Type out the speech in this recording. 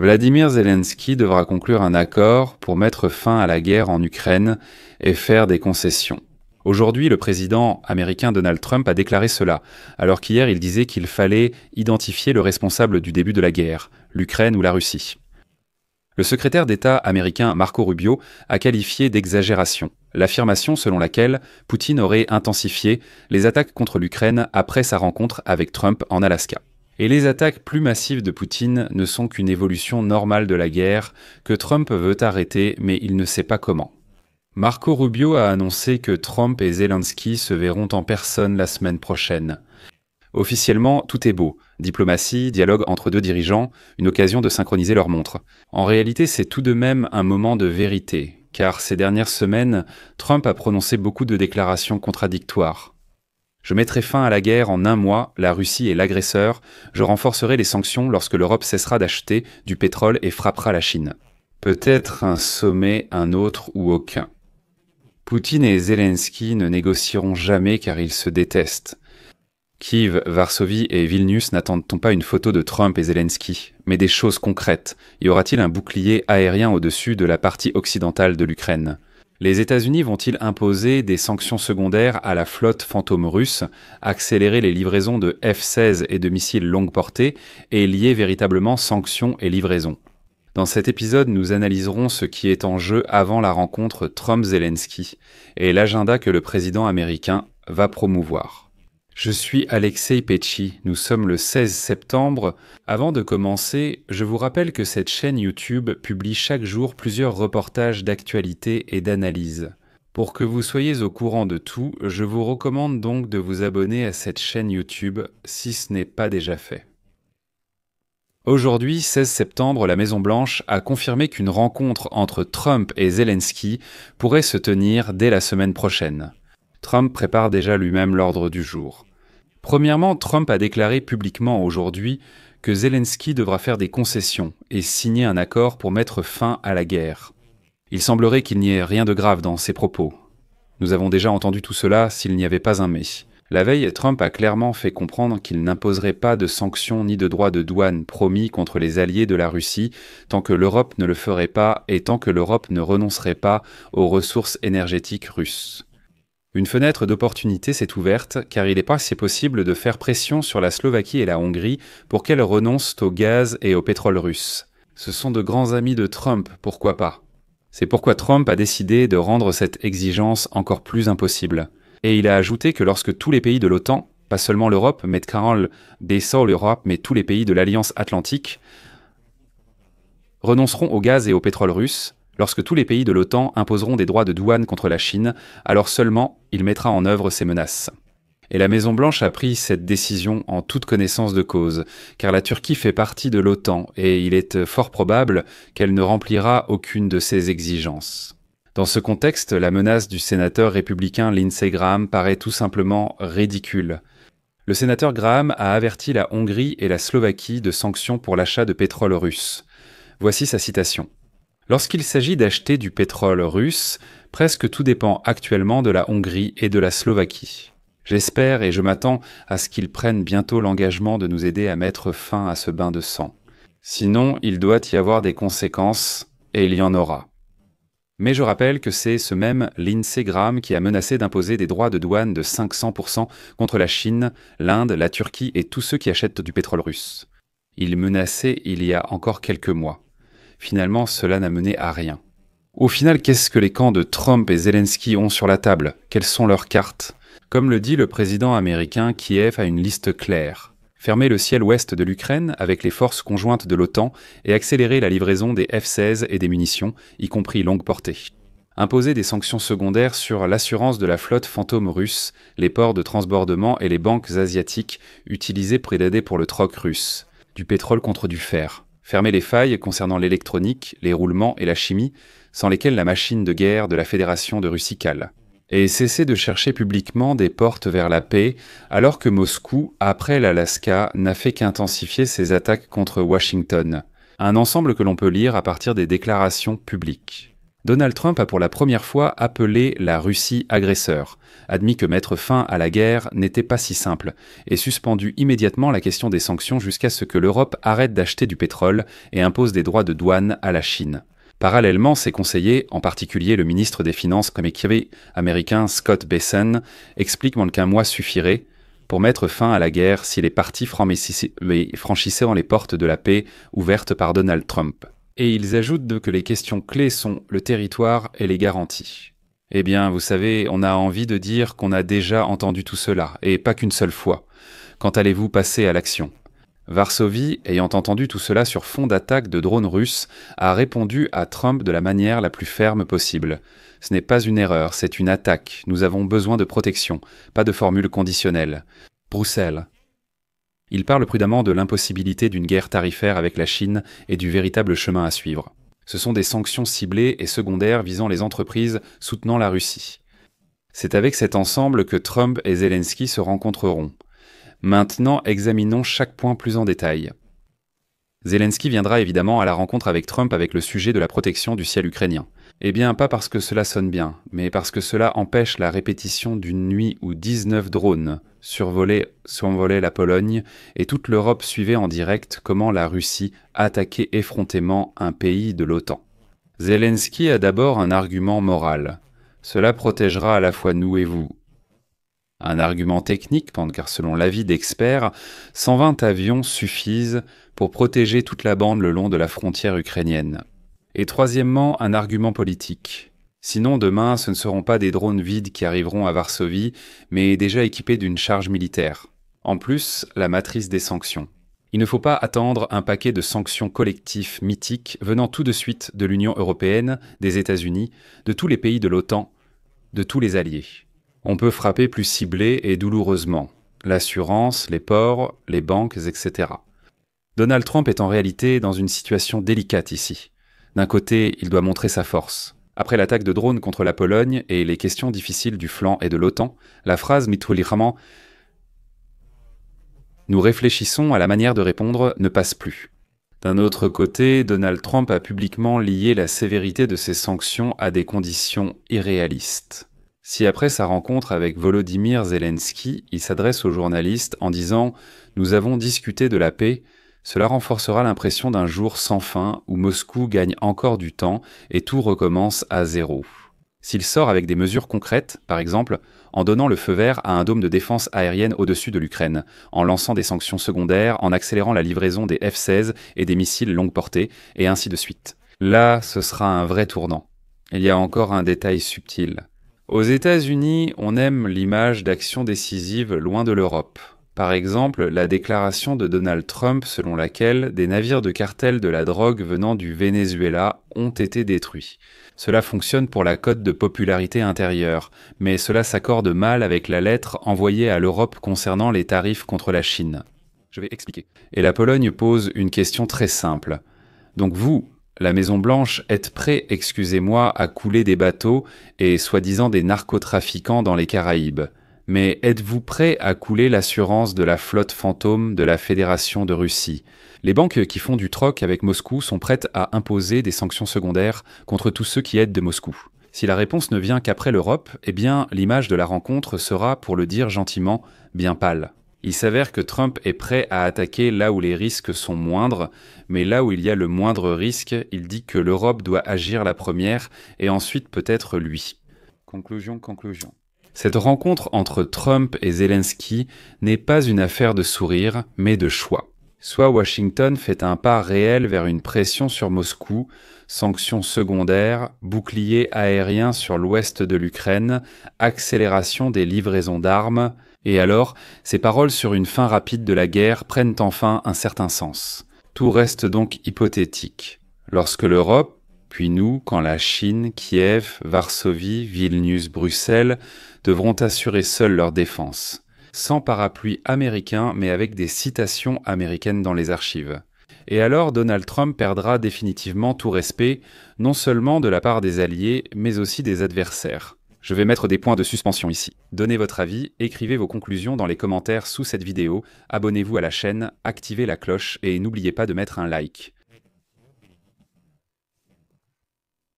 Vladimir Zelensky devra conclure un accord pour mettre fin à la guerre en Ukraine et faire des concessions. Aujourd'hui, le président américain Donald Trump a déclaré cela, alors qu'hier il disait qu'il fallait identifier le responsable du début de la guerre, l'Ukraine ou la Russie. Le secrétaire d'État américain Marco Rubio a qualifié d'exagération l'affirmation selon laquelle Poutine aurait intensifié les attaques contre l'Ukraine après sa rencontre avec Trump en Alaska. Et les attaques plus massives de Poutine ne sont qu'une évolution normale de la guerre que Trump veut arrêter, mais il ne sait pas comment. Marco Rubio a annoncé que Trump et Zelensky se verront en personne la semaine prochaine. Officiellement, tout est beau. Diplomatie, dialogue entre deux dirigeants, une occasion de synchroniser leurs montres. En réalité, c'est tout de même un moment de vérité, car ces dernières semaines, Trump a prononcé beaucoup de déclarations contradictoires. Je mettrai fin à la guerre en un mois, la Russie est l'agresseur, je renforcerai les sanctions lorsque l'Europe cessera d'acheter du pétrole et frappera la Chine. Peut-être un sommet, un autre ou aucun. Poutine et Zelensky ne négocieront jamais car ils se détestent. Kiev, Varsovie et Vilnius n'attendent-on pas une photo de Trump et Zelensky, mais des choses concrètes? Y aura-t-il un bouclier aérien au-dessus de la partie occidentale de l'Ukraine? Les États-Unis vont-ils imposer des sanctions secondaires à la flotte fantôme russe, accélérer les livraisons de F-16 et de missiles longue portée et lier véritablement sanctions et livraisons? Dans cet épisode, nous analyserons ce qui est en jeu avant la rencontre Trump-Zelensky et l'agenda que le président américain va promouvoir. Je suis Alexei Petchy, nous sommes le 16 septembre. Avant de commencer, je vous rappelle que cette chaîne YouTube publie chaque jour plusieurs reportages d'actualité et d'analyse. Pour que vous soyez au courant de tout, je vous recommande donc de vous abonner à cette chaîne YouTube si ce n'est pas déjà fait. Aujourd'hui, 16 septembre, la Maison-Blanche a confirmé qu'une rencontre entre Trump et Zelensky pourrait se tenir dès la semaine prochaine. Trump prépare déjà lui-même l'ordre du jour. Premièrement, Trump a déclaré publiquement aujourd'hui que Zelensky devra faire des concessions et signer un accord pour mettre fin à la guerre. Il semblerait qu'il n'y ait rien de grave dans ces propos. Nous avons déjà entendu tout cela s'il n'y avait pas un mais. La veille, Trump a clairement fait comprendre qu'il n'imposerait pas de sanctions ni de droits de douane promis contre les alliés de la Russie tant que l'Europe ne le ferait pas et tant que l'Europe ne renoncerait pas aux ressources énergétiques russes. Une fenêtre d'opportunité s'est ouverte car il est pas si possible de faire pression sur la Slovaquie et la Hongrie pour qu'elles renoncent au gaz et au pétrole russe. Ce sont de grands amis de Trump, pourquoi pas? C'est pourquoi Trump a décidé de rendre cette exigence encore plus impossible. Et il a ajouté que lorsque tous les pays de l'OTAN, pas seulement l'Europe, mais l'Europe, mais tous les pays de l'Alliance Atlantique, renonceront au gaz et au pétrole russe, lorsque tous les pays de l'OTAN imposeront des droits de douane contre la Chine, alors seulement il mettra en œuvre ces menaces. Et la Maison-Blanche a pris cette décision en toute connaissance de cause, car la Turquie fait partie de l'OTAN et il est fort probable qu'elle ne remplira aucune de ces exigences. Dans ce contexte, la menace du sénateur républicain Lindsey Graham paraît tout simplement ridicule. Le sénateur Graham a averti la Hongrie et la Slovaquie de sanctions pour l'achat de pétrole russe. Voici sa citation. « Lorsqu'il s'agit d'acheter du pétrole russe, presque tout dépend actuellement de la Hongrie et de la Slovaquie. J'espère et je m'attends à ce qu'ils prennent bientôt l'engagement de nous aider à mettre fin à ce bain de sang. Sinon, il doit y avoir des conséquences, et il y en aura. » Mais je rappelle que c'est ce même Lindsey Graham qui a menacé d'imposer des droits de douane de 500% contre la Chine, l'Inde, la Turquie et tous ceux qui achètent du pétrole russe. Il menaçait il y a encore quelques mois. Finalement, cela n'a mené à rien. Au final, qu'est-ce que les camps de Trump et Zelensky ont sur la table? Quelles sont leurs cartes? Comme le dit le président américain, Kiev a une liste claire. Fermer le ciel ouest de l'Ukraine avec les forces conjointes de l'OTAN et accélérer la livraison des F-16 et des munitions, y compris longue portée. Imposer des sanctions secondaires sur l'assurance de la flotte fantôme russe, les ports de transbordement et les banques asiatiques utilisées pour aider pour le troc russe. Du pétrole contre du fer. Fermer les failles concernant l'électronique, les roulements et la chimie, sans lesquelles la machine de guerre de la Fédération de Russie cale. Et cesser de chercher publiquement des portes vers la paix, alors que Moscou, après l'Alaska, n'a fait qu'intensifier ses attaques contre Washington. Un ensemble que l'on peut lire à partir des déclarations publiques. Donald Trump a pour la première fois appelé la Russie agresseur, admis que mettre fin à la guerre n'était pas si simple, et suspendu immédiatement la question des sanctions jusqu'à ce que l'Europe arrête d'acheter du pétrole et impose des droits de douane à la Chine. Parallèlement, ses conseillers, en particulier le ministre des Finances américain Scott Bessent, expliquent qu'un mois suffirait pour mettre fin à la guerre si les partis franchissaient les portes de la paix ouvertes par Donald Trump. Et ils ajoutent que les questions clés sont le territoire et les garanties. Eh bien, vous savez, on a envie de dire qu'on a déjà entendu tout cela, et pas qu'une seule fois. Quand allez-vous passer à l'action ? Varsovie, ayant entendu tout cela sur fond d'attaque de drones russes, a répondu à Trump de la manière la plus ferme possible. Ce n'est pas une erreur, c'est une attaque. Nous avons besoin de protection, pas de formule conditionnelle. Bruxelles. Il parle prudemment de l'impossibilité d'une guerre tarifaire avec la Chine et du véritable chemin à suivre. Ce sont des sanctions ciblées et secondaires visant les entreprises soutenant la Russie. C'est avec cet ensemble que Trump et Zelensky se rencontreront. Maintenant, examinons chaque point plus en détail. Zelensky viendra évidemment à la rencontre avec Trump avec le sujet de la protection du ciel ukrainien. Eh bien, pas parce que cela sonne bien, mais parce que cela empêche la répétition d'une nuit où 19 drones survolaient la Pologne et toute l'Europe suivait en direct comment la Russie attaquait effrontément un pays de l'OTAN. Zelensky a d'abord un argument moral. Cela protégera à la fois nous et vous. Un argument technique, car selon l'avis d'experts, 120 avions suffisent pour protéger toute la bande le long de la frontière ukrainienne. Et troisièmement, un argument politique. Sinon, demain, ce ne seront pas des drones vides qui arriveront à Varsovie, mais déjà équipés d'une charge militaire. En plus, la matrice des sanctions. Il ne faut pas attendre un paquet de sanctions collectives mythiques venant tout de suite de l'Union européenne, des États-Unis, de tous les pays de l'OTAN, de tous les alliés. On peut frapper plus ciblé et douloureusement. L'assurance, les ports, les banques, etc. Donald Trump est en réalité dans une situation délicate ici. D'un côté, il doit montrer sa force. Après l'attaque de drones contre la Pologne et les questions difficiles du flanc et de l'OTAN, la phrase « Mithulichama » nous réfléchissons à la manière de répondre ne passe plus. D'un autre côté, Donald Trump a publiquement lié la sévérité de ses sanctions à des conditions irréalistes. Si après sa rencontre avec Volodymyr Zelensky, il s'adresse aux journalistes en disant « Nous avons discuté de la paix », cela renforcera l'impression d'un jour sans fin où Moscou gagne encore du temps et tout recommence à zéro. S'il sort avec des mesures concrètes, par exemple, en donnant le feu vert à un dôme de défense aérienne au-dessus de l'Ukraine, en lançant des sanctions secondaires, en accélérant la livraison des F-16 et des missiles longue portée, et ainsi de suite. Là, ce sera un vrai tournant. Il y a encore un détail subtil. Aux États-Unis, on aime l'image d'actions décisives loin de l'Europe. Par exemple, la déclaration de Donald Trump selon laquelle des navires de cartel de la drogue venant du Venezuela ont été détruits. Cela fonctionne pour la cote de popularité intérieure, mais cela s'accorde mal avec la lettre envoyée à l'Europe concernant les tarifs contre la Chine. Je vais expliquer. Et la Pologne pose une question très simple. Donc vous, la Maison-Blanche, êtes prêts, excusez-moi, à couler des bateaux et soi-disant des narcotrafiquants dans les Caraïbes. Mais êtes-vous prêt à couler l'assurance de la flotte fantôme de la Fédération de Russie ? Les banques qui font du troc avec Moscou sont prêtes à imposer des sanctions secondaires contre tous ceux qui aident de Moscou. Si la réponse ne vient qu'après l'Europe, eh bien, l'image de la rencontre sera, pour le dire gentiment, bien pâle. Il s'avère que Trump est prêt à attaquer là où les risques sont moindres, mais là où il y a le moindre risque, il dit que l'Europe doit agir la première et ensuite peut-être lui. Conclusion. Cette rencontre entre Trump et Zelensky n'est pas une affaire de sourire, mais de choix. Soit Washington fait un pas réel vers une pression sur Moscou, sanctions secondaires, bouclier aérien sur l'ouest de l'Ukraine, accélération des livraisons d'armes, et alors, ces paroles sur une fin rapide de la guerre prennent enfin un certain sens. Tout reste donc hypothétique. Lorsque l'Europe, puis nous, quand la Chine, Kiev, Varsovie, Vilnius, Bruxelles devront assurer seuls leur défense, sans parapluie américain mais avec des citations américaines dans les archives. Et alors Donald Trump perdra définitivement tout respect, non seulement de la part des alliés, mais aussi des adversaires. Je vais mettre des points de suspension ici. Donnez votre avis, écrivez vos conclusions dans les commentaires sous cette vidéo, abonnez-vous à la chaîne, activez la cloche et n'oubliez pas de mettre un like.